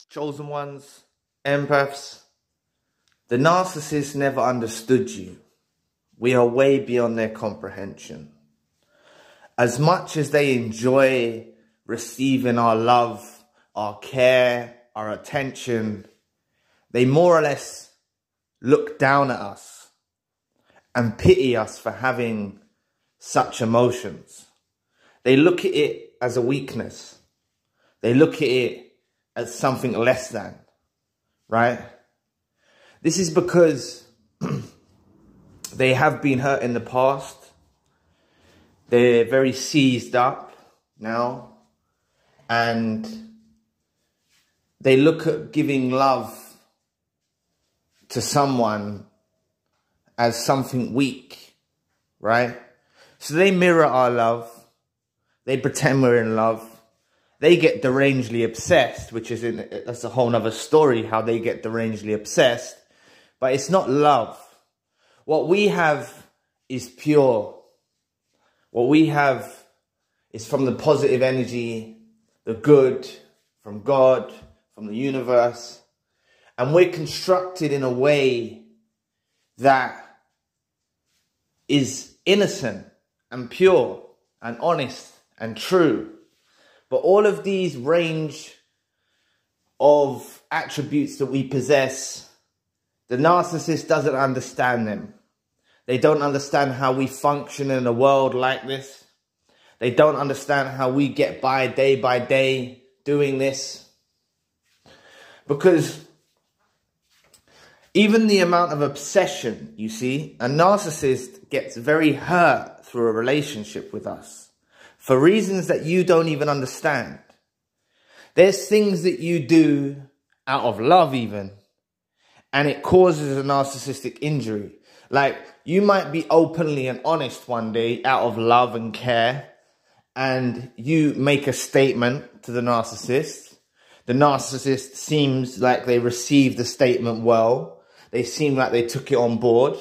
Chosen ones, empaths, the narcissist never understood you. We are way beyond their comprehension. As much as they enjoy receiving our love, our care, our attention, they more or less look down at us and pity us for having such emotions. They look at it as a weakness. They look at it as something less than, right? This is because they have been hurt in the past. They're very seized up now. And they look at giving love to someone as something weak, right? So they mirror our love. They pretend we're in love. They get derangedly obsessed, that's a whole nother story, how they get derangedly obsessed. But it's not love. What we have is pure. What we have is from the positive energy, the good, from God, from the universe. And we're constructed in a way that is innocent and pure and honest and true. But all of these range of attributes that we possess, the narcissist doesn't understand them. They don't understand how we function in a world like this. They don't understand how we get by day doing this. Because even the amount of obsession, you see, a narcissist gets very hurt through a relationship with us for reasons that you don't even understand. There's things that you do out of love even, and it causes a narcissistic injury. Like, you might be openly and honest one day out of love and care, and you make a statement to the narcissist. The narcissist seems like they received the statement well. They seem like they took it on board,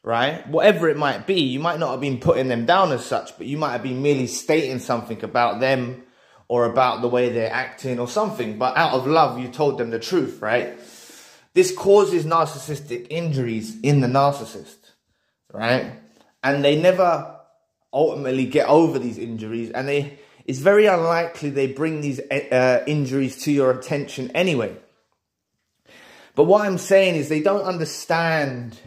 right? Whatever it might be, you might not have been putting them down as such, but you might have been merely stating something about them or about the way they're acting or something. But out of love, you told them the truth, right? This causes narcissistic injuries in the narcissist, right? And they never ultimately get over these injuries, and it's very unlikely they bring these injuries to your attention anyway. But what I'm saying is they don't understand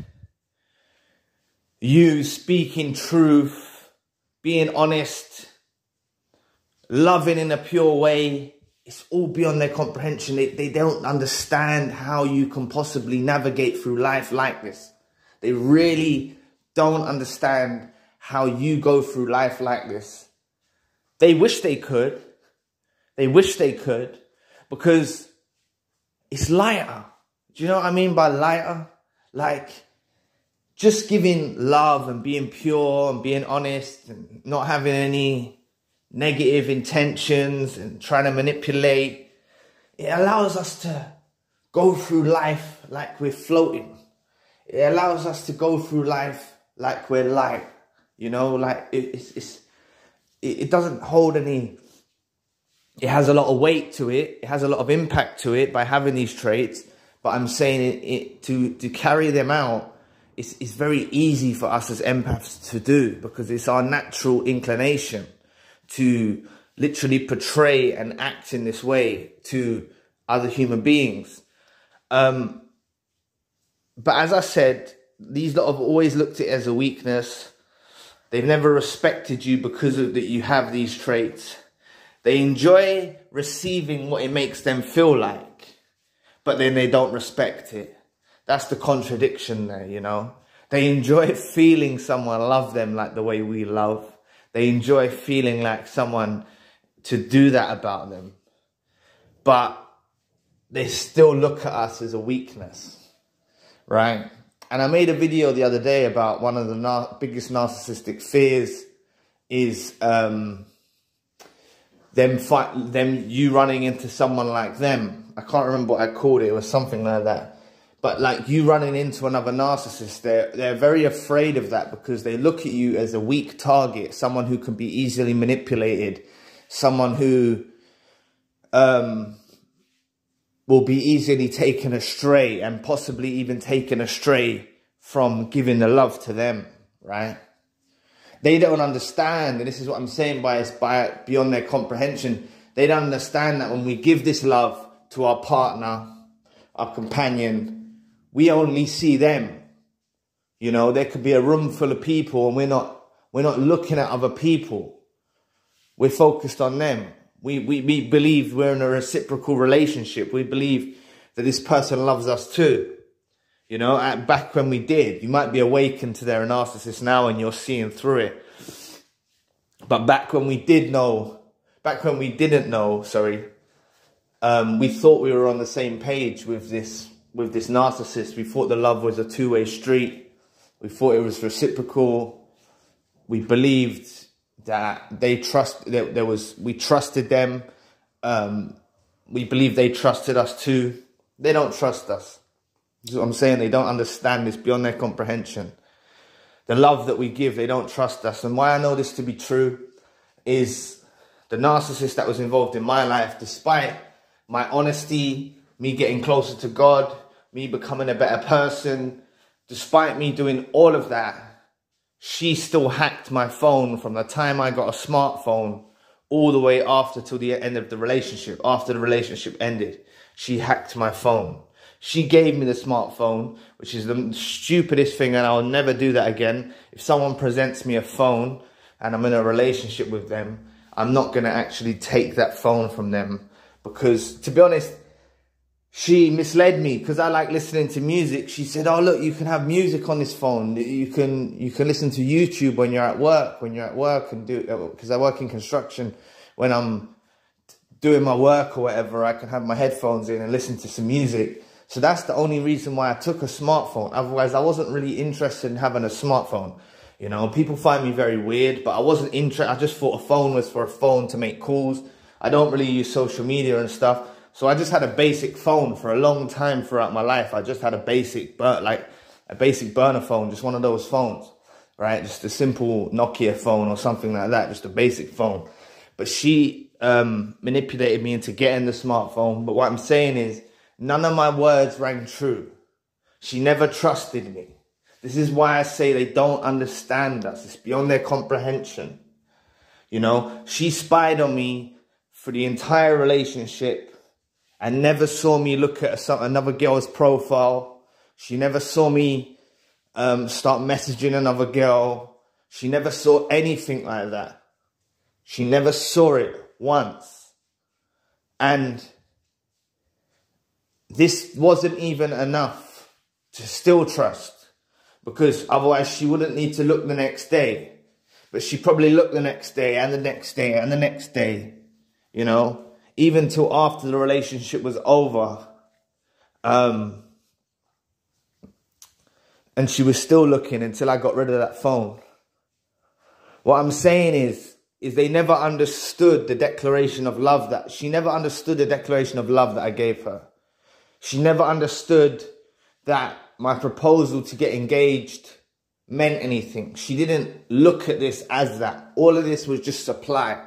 you speaking truth, being honest, loving in a pure way. It's all beyond their comprehension. They don't understand how you can possibly navigate through life like this. They really don't understand how you go through life like this. They wish they could. They wish they could, because it's lighter. Do you know what I mean by lighter? Like, just giving love and being pure and being honest and not having any negative intentions and trying to manipulate. It allows us to go through life like we're floating. It allows us to go through life like we're light. You know, like it doesn't hold any, it has a lot of weight to it. It has a lot of impact to it by having these traits. But I'm saying to carry them out, it's very easy for us as empaths to do, because it's our natural inclination to literally portray and act in this way to other human beings. But as I said, these lot have always looked at it as a weakness. They've never respected you because of that you have these traits. They enjoy receiving what it makes them feel like, but then they don't respect it. That's the contradiction there, you know. They enjoy feeling someone love them like the way we love. They enjoy feeling like someone to do that about them. But they still look at us as a weakness, right? And I made a video the other day about one of the biggest narcissistic fears is you running into someone like them. I can't remember what I called it. It was something like that. But like you running into another narcissist, they're very afraid of that, because they look at you as a weak target, someone who can be easily manipulated, someone who will be easily taken astray, and possibly even taken astray from giving the love to them, right? They don't understand, and this is what I'm saying by it's beyond their comprehension. They don't understand that when we give this love to our partner, our companion, we only see them. You know, there could be a room full of people and we're not looking at other people. We're focused on them. We believe we're in a reciprocal relationship. We believe that this person loves us too. You know, back when we did, you might be awakened to their narcissist now and you're seeing through it. But back when we didn't know, we thought we were on the same page with this narcissist. We thought the love was a two-way street. We thought it was reciprocal. We believed that we trusted them. We believed they trusted us too. They don't trust us. This is what I'm saying. They don't understand this beyond their comprehension. The love that we give, they don't trust us. And why I know this to be true is the narcissist that was involved in my life, despite my honesty, me getting closer to God, me becoming a better person, despite me doing all of that, she still hacked my phone from the time I got a smartphone all the way after till the end of the relationship. After the relationship ended, she hacked my phone. She gave me the smartphone, which is the stupidest thing, and I'll never do that again. If someone presents me a phone and I'm in a relationship with them, I'm not going to actually take that phone from them, because, to be honest, she misled me because I like listening to music. She said, oh, look, you can have music on this phone. You can listen to YouTube when you're at work, and do, because I work in construction. When I'm doing my work or whatever, I can have my headphones in and listen to some music. So that's the only reason why I took a smartphone. Otherwise, I wasn't really interested in having a smartphone. You know, people find me very weird, but I wasn't interested. I just thought a phone was for a phone to make calls. I don't really use social media and stuff. So I just had a basic phone for a long time throughout my life. I just had a basic burner phone, just one of those phones, right? Just a simple Nokia phone or something like that, just a basic phone. But she manipulated me into getting the smartphone. But what I'm saying is, none of my words rang true. She never trusted me. This is why I say they don't understand us. It's beyond their comprehension. You know, she spied on me for the entire relationship and never saw me look at another girl's profile. She never saw me start messaging another girl. She never saw anything like that. She never saw it once. And this wasn't even enough to still trust, because otherwise she wouldn't need to look the next day. But she probably looked the next day and the next day and the next day, you know, even till after the relationship was over. And she was still looking until I got rid of that phone. What I'm saying is they never understood the declaration of love that, she never understood the declaration of love that I gave her. She never understood that my proposal to get engaged meant anything. She didn't look at this as that. All of this was just supply.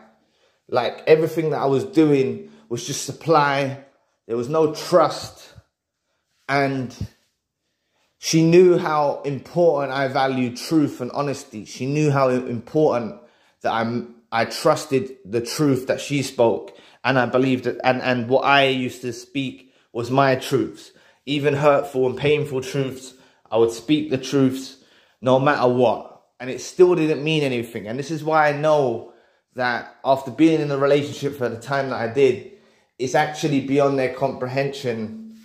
Like, everything that I was doing was just supply. There was no trust. And she knew how important I valued truth and honesty. She knew how important that I trusted the truth that she spoke. And I believed that, and what I used to speak was my truths. Even hurtful and painful truths, I would speak the truths no matter what. And it still didn't mean anything. And this is why I know that after being in a relationship for the time that I did, it's actually beyond their comprehension.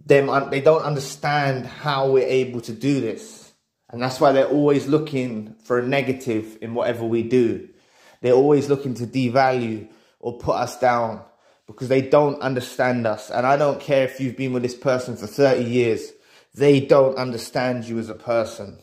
They don't understand how we're able to do this. And that's why they're always looking for a negative in whatever we do. They're always looking to devalue or put us down, because they don't understand us. And I don't care if you've been with this person for 30 years. They don't understand you as a person.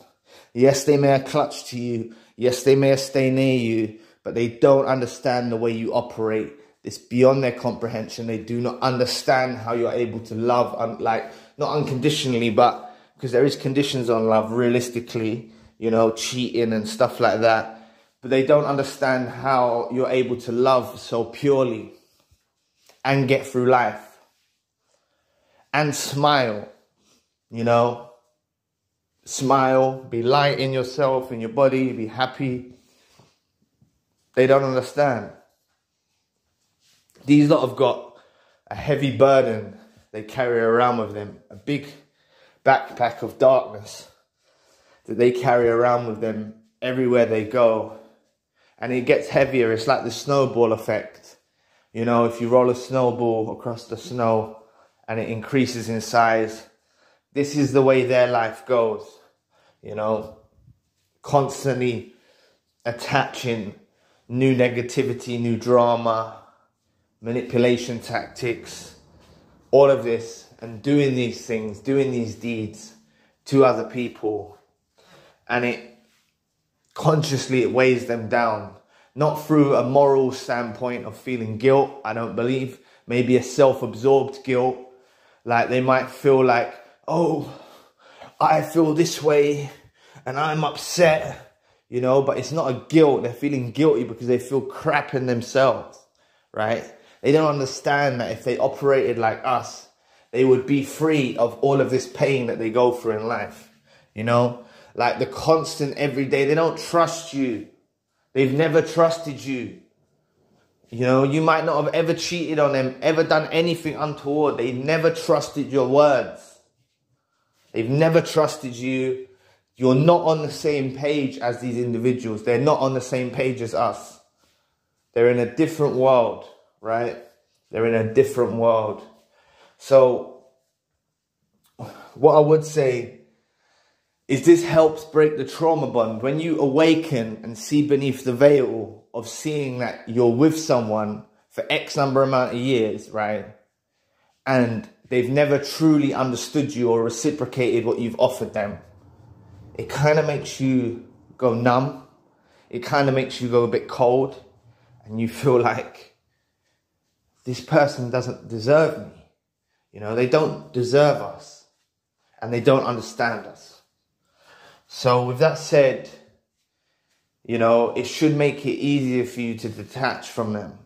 Yes, they may have clutched to you. Yes, they may have stayed near you. But they don't understand the way you operate. It's beyond their comprehension. They do not understand how you're able to love, like, not unconditionally, but because there is conditions on love, realistically, you know, cheating and stuff like that. But they don't understand how you're able to love so purely and get through life. and smile, you know. Smile, be light in yourself, in your body, be happy. They don't understand. These lot have got a heavy burden they carry around with them, a big backpack of darkness that they carry around with them everywhere they go. And it gets heavier. It's like the snowball effect. You know, if you roll a snowball across the snow and it increases in size, this is the way their life goes. You know, constantly attaching new negativity, new drama, manipulation tactics, all of this, and doing these things, doing these deeds to other people. And it weighs them down, not through a moral standpoint of feeling guilt, I don't believe, maybe a self-absorbed guilt, like they might feel like, oh, I feel this way and I'm upset, you know, but it's not a guilt. They're feeling guilty because they feel crap in themselves, right? They don't understand that if they operated like us, they would be free of all of this pain that they go through in life, you know? Like the constant everyday, they don't trust you. They've never trusted you. You know, you might not have ever cheated on them, ever done anything untoward. They've never trusted your words. They've never trusted you. You're not on the same page as these individuals. They're not on the same page as us. They're in a different world, right? They're in a different world. So what I would say is this helps break the trauma bond. When you awaken and see beneath the veil of seeing that you're with someone for X number amount of years, right? And they've never truly understood you or reciprocated what you've offered them. It kind of makes you go numb. It kind of makes you go a bit cold. And you feel like this person doesn't deserve me. You know, they don't deserve us. And they don't understand us. So with that said, you know, it should make it easier for you to detach from them.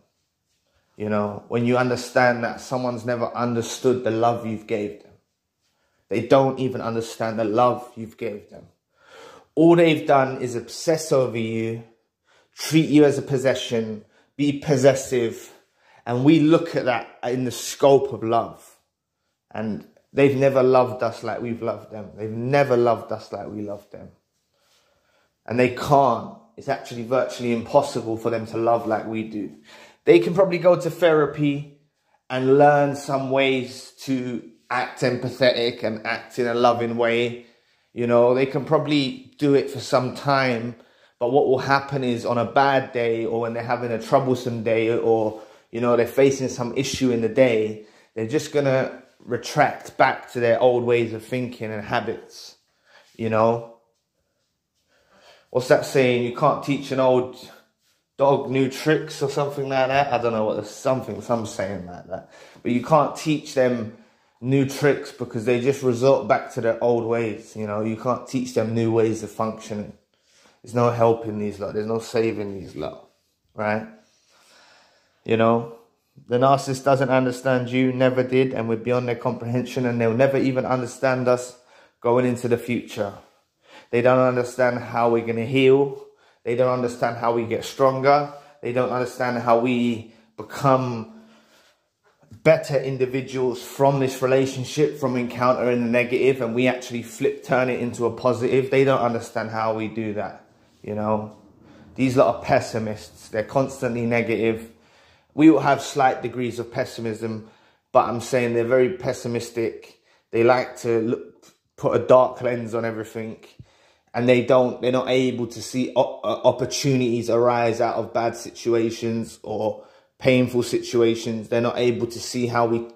You know, when you understand that someone's never understood the love you've gave them. They don't even understand the love you've gave them. All they've done is obsess over you, treat you as a possession, be possessive. And we look at that in the scope of love. And they've never loved us like we've loved them. They've never loved us like we loved them. And they can't. It's actually virtually impossible for them to love like we do. They can probably go to therapy and learn some ways to act empathetic and act in a loving way. You know, they can probably do it for some time. But what will happen is on a bad day or when they're having a troublesome day or, you know, they're facing some issue in the day, they're just going to retract back to their old ways of thinking and habits, you know. What's that saying? You can't teach an old dog new tricks or something like that. I don't know what there's some saying like that. But you can't teach them new tricks because they just resort back to their old ways, you know. You can't teach them new ways of functioning. There's no helping these lot. There's no saving these lot, right? You know. The narcissist doesn't understand you, never did, and we're beyond their comprehension, and they'll never even understand us going into the future. They don't understand how we're going to heal. They don't understand how we get stronger. They don't understand how we become better individuals from this relationship, from encountering the negative, and we actually turn it into a positive. They don't understand how we do that, you know. These lot are pessimists. They're constantly negative. We will have slight degrees of pessimism, but I'm saying they're very pessimistic. They like to put a dark lens on everything, and they're not able to see opportunities arise out of bad situations or painful situations. They're not able to see how we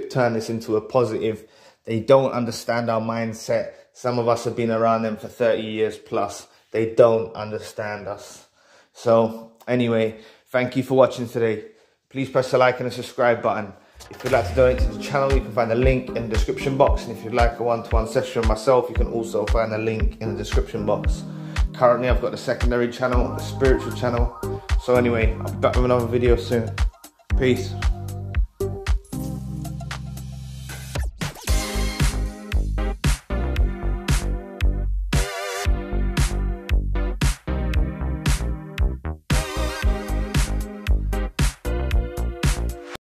turn this into a positive. They don't understand our mindset. Some of us have been around them for 30 years plus. They don't understand us. So anyway, thank you for watching today. Please press the like and the subscribe button. If you'd like to donate to the channel, you can find the link in the description box. And if you'd like a one-to-one session with myself, you can also find the link in the description box. Currently, I've got the secondary channel, the spiritual channel. So anyway, I'll be back with another video soon. Peace.